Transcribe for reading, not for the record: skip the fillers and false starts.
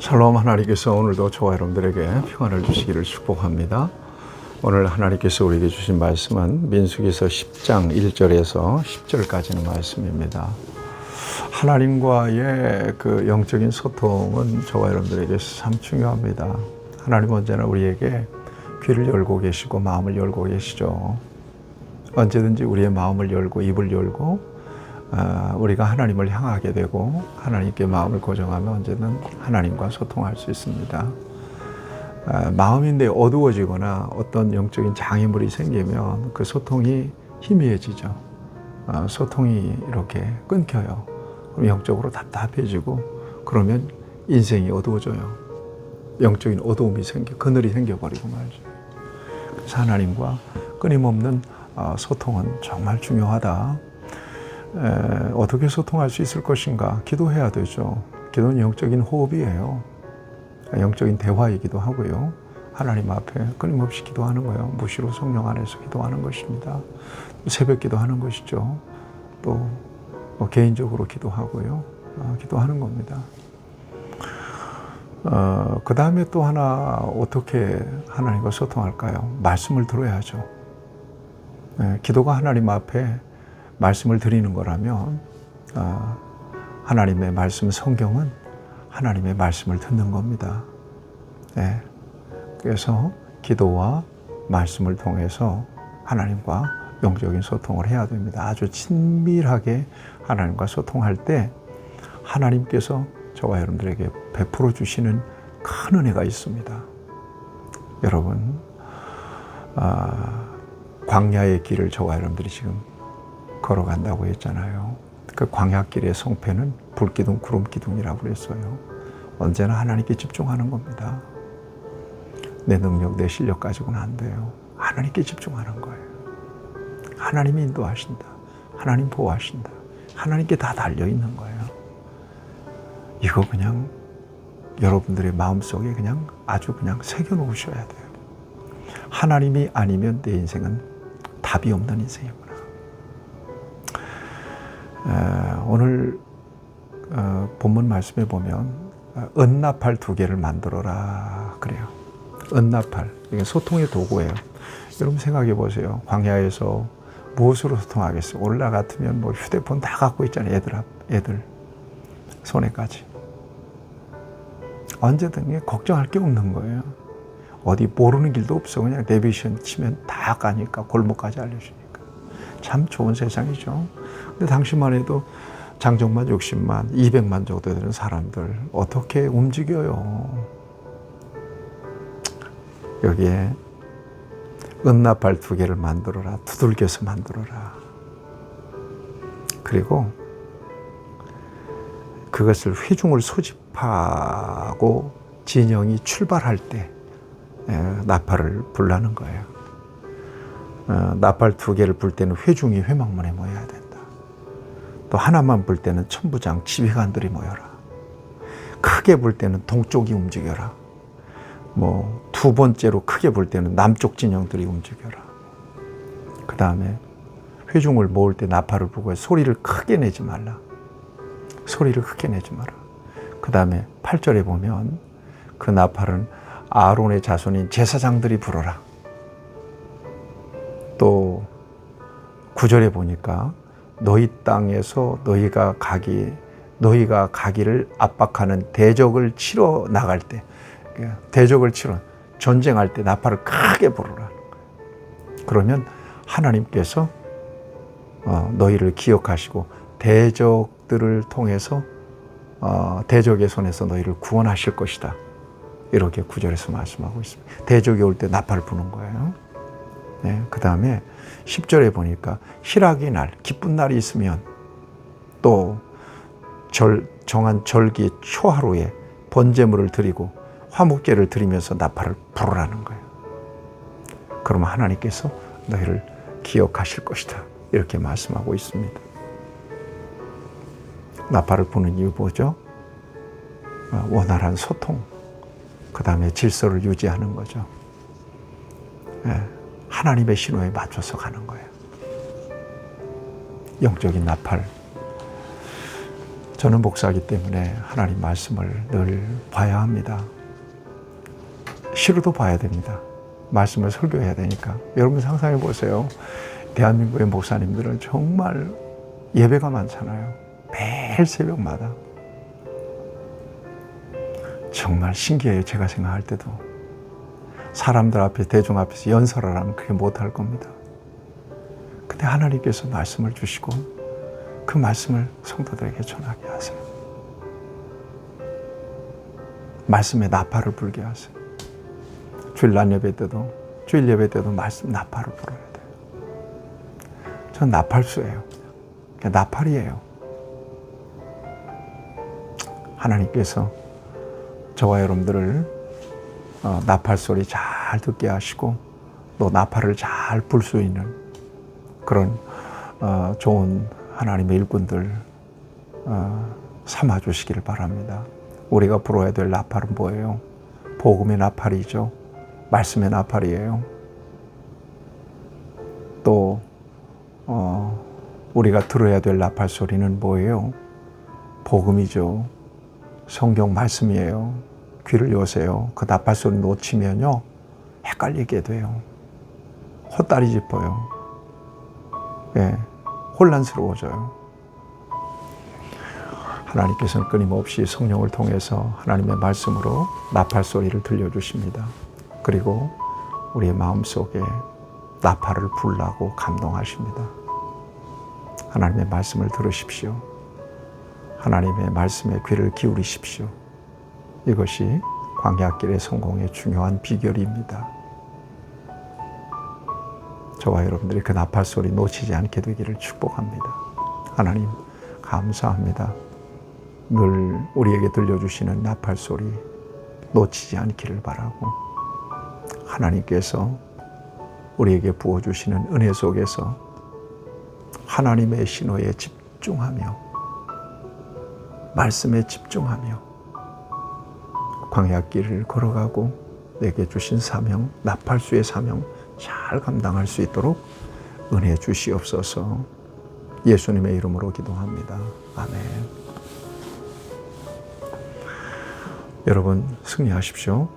샬롬. 하나님께서 오늘도 저와 여러분들에게 평안을 주시기를 축복합니다. 오늘 하나님께서 우리에게 주신 말씀은 민수기서 10장 1절에서 10절까지는 말씀입니다. 하나님과의 그 영적인 소통은 저와 여러분들에게 참 중요합니다. 하나님은 언제나 우리에게 귀를 열고 계시고 마음을 열고 계시죠. 언제든지 우리의 마음을 열고 입을 열고 우리가 하나님을 향하게 되고 하나님께 마음을 고정하면 언제든 하나님과 소통할 수 있습니다. 마음인데 어두워지거나 어떤 영적인 장애물이 생기면 그 소통이 희미해지죠. 소통이 이렇게 끊겨요. 그럼 영적으로 답답해지고 그러면 인생이 어두워져요. 영적인 어두움이 그늘이 생겨버리고 말죠. 그래서 하나님과 끊임없는 소통은 정말 중요하다. 어떻게 소통할 수 있을 것인가? 기도해야 되죠. 기도는 영적인 호흡이에요. 영적인 대화이기도 하고요. 하나님 앞에 끊임없이 기도하는 거예요. 무시로 성령 안에서 기도하는 것입니다. 새벽 기도하는 것이죠. 또 개인적으로 기도하고요. 기도하는 겁니다. 그 다음에 또 하나 어떻게 하나님과 소통할까요? 말씀을 들어야죠. 기도가 하나님 앞에 말씀을 드리는 거라면 하나님의 말씀, 성경은 하나님의 말씀을 듣는 겁니다. 그래서 기도와 말씀을 통해서 하나님과 영적인 소통을 해야 됩니다. 아주 친밀하게 하나님과 소통할 때 하나님께서 저와 여러분들에게 베풀어 주시는 큰 은혜가 있습니다. 여러분, 광야의 길을 저와 여러분들이 지금 걸어간다고 했잖아요. 그 광야길의 성패는 불기둥, 구름기둥이라고 그랬어요. 언제나 하나님께 집중하는 겁니다. 내 능력, 내 실력 가지고는 안 돼요. 하나님께 집중하는 거예요. 하나님이 인도하신다. 하나님 보호하신다. 하나님께 다 달려있는 거예요. 이거 그냥 여러분들의 마음속에 그냥 아주 그냥 새겨놓으셔야 돼요. 하나님이 아니면 내 인생은 답이 없는 인생이구나. 오늘 본문 말씀에 보면 은나팔 2개를 만들어라 그래요. 은나팔, 이게 소통의 도구예요. 여러분 생각해 보세요. 광야에서 무엇으로 소통하겠어요? 올라 같으면 뭐 휴대폰 다 갖고 있잖아요. 애들 손에까지. 언제든 걱정할 게 없는 거예요. 어디 모르는 길도 없어. 그냥 내비게이션 치면 다 가니까 골목까지 알려주니까. 참 좋은 세상이죠. 근데 당시만 해도 장정만 60만, 200만 정도 되는 사람들 어떻게 움직여요? 여기에 은나팔 2개를 만들어라. 두들겨서 만들어라. 그리고 그것을 회중을 소집하고 진영이 출발할 때 나팔을 불라는 거예요. 나팔 2개를 불 때는 회중이 회막문에 모여야 된다. 또 하나만 불 때는 천부장, 지휘관들이 모여라. 크게 불 때는 동쪽이 움직여라. 뭐 2번째로 크게 불 때는 남쪽 진영들이 움직여라. 그 다음에 회중을 모을 때 나팔을 불고 소리를 크게 내지 말라. 소리를 크게 내지 마라. 그 다음에 8절에 보면 그 나팔은 아론의 자손인 제사장들이 불어라. 또 9절에 보니까 너희 땅에서 너희가 가기를 압박하는 대적을 치러 나갈 때, 전쟁할 때 나팔을 크게 부르라. 그러면 하나님께서 너희를 기억하시고 대적들을 통해서 대적의 손에서 너희를 구원하실 것이다. 이렇게 9절에서 말씀하고 있습니다. 대적이 올 때 나팔을 부는 거예요. 그 다음에 10절에 보니까 희락의 날, 기쁜 날이 있으면 또 정한 절기 초하루에 번제물을 드리고 화목제를 드리면서 나팔을 부르라는 거예요. 그러면 하나님께서 너희를 기억하실 것이다. 이렇게 말씀하고 있습니다. 나팔을 부는 이유 뭐죠? 원활한 소통, 그 다음에 질서를 유지하는 거죠. 하나님의 신호에 맞춰서 가는 거예요. 영적인 나팔. 저는 목사이기 때문에 하나님 말씀을 늘 봐야 합니다. 싫어도 봐야 됩니다. 말씀을 설교해야 되니까. 여러분 상상해 보세요. 대한민국의 목사님들은 정말 예배가 많잖아요. 매일 새벽마다. 정말 신기해요. 제가 생각할 때도. 사람들 앞에, 대중 앞에서 연설을 하면 그게 못할 겁니다. 근데 하나님께서 말씀을 주시고 그 말씀을 성도들에게 전하게 하세요. 말씀에 나팔을 불게 하세요. 주일 낮 예배 때도, 주일 예배 때도 말씀 나팔을 불어야 돼요. 전 나팔수예요. 그냥 나팔이에요. 하나님께서 저와 여러분들을 나팔 소리 잘 듣게 하시고 또 나팔을 잘 불 수 있는 그런 좋은 하나님의 일꾼들 삼아 주시기를 바랍니다. 우리가 불어야 될 나팔은 뭐예요? 복음의 나팔이죠. 말씀의 나팔이에요. 또 우리가 들어야 될 나팔 소리는 뭐예요? 복음이죠. 성경 말씀이에요. 귀를 여세요. 그 나팔 소리 놓치면요 헷갈리게 돼요. 헛다리 짚어요. 예, 혼란스러워져요. 하나님께서는 끊임없이 성령을 통해서 하나님의 말씀으로 나팔 소리를 들려주십니다. 그리고 우리의 마음속에 나팔을 불라고 감동하십니다. 하나님의 말씀을 들으십시오. 하나님의 말씀에 귀를 기울이십시오. 이것이 광야길의 성공의 중요한 비결입니다. 저와 여러분들이 그 나팔 소리 놓치지 않게 되기를 축복합니다. 하나님 감사합니다. 늘 우리에게 들려주시는 나팔 소리 놓치지 않기를 바라고 하나님께서 우리에게 부어주시는 은혜 속에서 하나님의 신호에 집중하며 말씀에 집중하며 광야길을 걸어가고 내게 주신 사명, 나팔수의 사명 잘 감당할 수 있도록 은혜 주시옵소서. 예수님의 이름으로 기도합니다. 아멘. 여러분 승리하십시오.